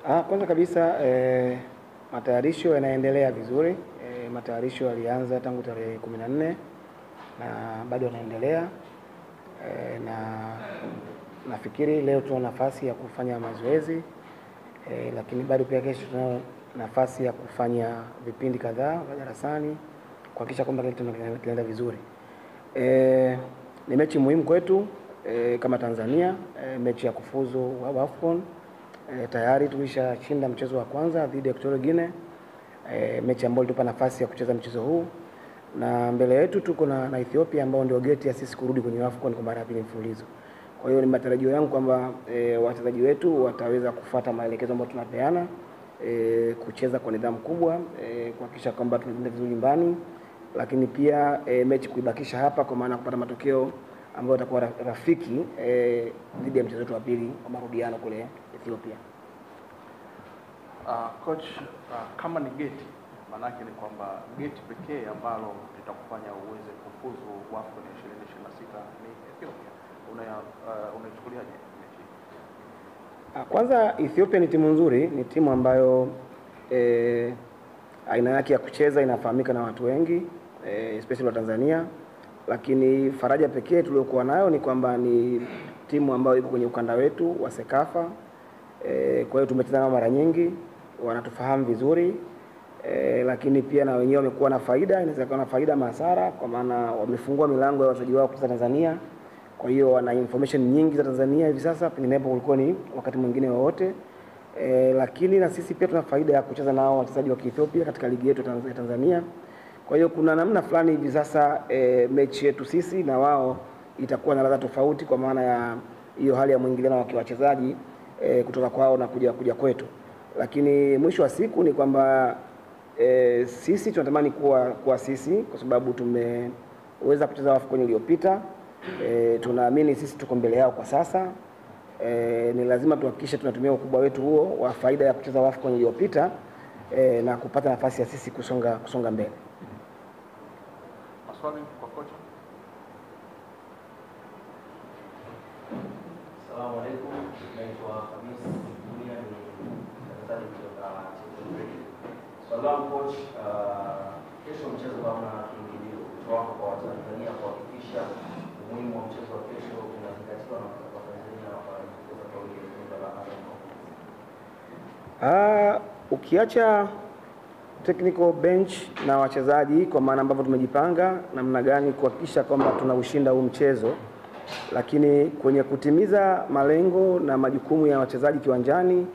Kwanza kabisa matayarisho yanaendelea vizuri. Matayarisho yalianza tangu tarehe 14 na bado yanaendelea. Na nafikiri leo tuna nafasi ya kufanya mazoezi, lakini bado pia kesho tuna nafasi ya kufanya vipindi kadhaa vya darasani kuhakikisha kwamba kitu kinaenda vizuri. Ni mechi muhimu kwetu kama Tanzania, mechi ya kufuzu wa AFCON. Tayari tulishashinda mchezo wa kwanza dhidi ya Equatorial Guinea, mechi ambayo ilitupa nafasi ya kucheza mchezo huu, na mbele yetu tuko na Ethiopia ambao ndio geti ya sisi kurudi kwenye AFCON kwa mara ya pili mfululizo. Kwa hiyo ni matarajio yangu kwamba wachezaji wetu wataweza kufuata maelekezo ambayo tunapeana, kucheza kwa nidhamu kubwa, kuhakikisha kwamba tunaenda vizuri nyumbani, lakini pia mechi kuibakisha hapa kwa maana kupata matokeo ambayo yatakuwa rafiki dhidi ya mchezo wetu wa pili wa marudiano kule Ethiopia. Coach, kama ni geti, maana yake ni kwamba geti pekee ambalo litakufanya uweze kufuzu AFCON 2026 ni Ethiopia. Unaichukuliaje mechi? Kwanza Ethiopia ni timu nzuri, ni timu ambayo aina yake ya kucheza inafahamika na watu wengi, especially wa Tanzania, lakini faraja pekee tuliyokuwa nayo ni kwamba ni timu ambayo iko kwenye ukanda wetu wa Sekafa. Kwa hiyo tumecheza nao mara nyingi, wanatufahamu vizuri, lakini pia na wenyewe wamekuwa na faida, inaweza kuwa na faida hasara, kwa maana wamefungua milango ya wachezaji wao kucheza Tanzania. Kwa hiyo wana information nyingi za Tanzania hivi sasa, penginepo kulikuwa ni wakati mwingine wowote. Lakini na sisi pia tuna faida ya kucheza nao wachezaji wa Ethiopia katika ligi yetu ya Tanzania. Kwa hiyo kuna namna fulani hivi sasa mechi yetu sisi na wao itakuwa na ladha tofauti, kwa maana ya hiyo hali ya mwingiliano wa wachezaji kutoka kwao na kuja kwetu. Lakini mwisho wa siku ni kwamba sisi tunatamani kuwa sisi, kwa sababu tumeweza kucheza AFCON iliyopita. Tunaamini sisi tuko mbele yao kwa sasa. Ni lazima tuhakikishe tunatumia ukubwa wetu huo wa faida ya kucheza AFCON iliyopita na kupata nafasi ya sisi kusonga mbele. Maswali kwa kocha? Asalamu alaykum. Naitwa Hamis Dunia, ni mchezaji kutoka Chelsea. Swali langu coach, kesho mchezo kama kiingilio wako kwa Watanzania kuhakikisha umuhimu wa mchezo wa kesho unazingatiwa na Watanzania kucheza kwa wingi la ukiacha technical bench na wachezaji, kwa maana ambavyo tumejipanga namna gani kuhakikisha kwamba tunaushinda huu mchezo, lakini kwenye kutimiza malengo na majukumu ya wachezaji kiwanjani,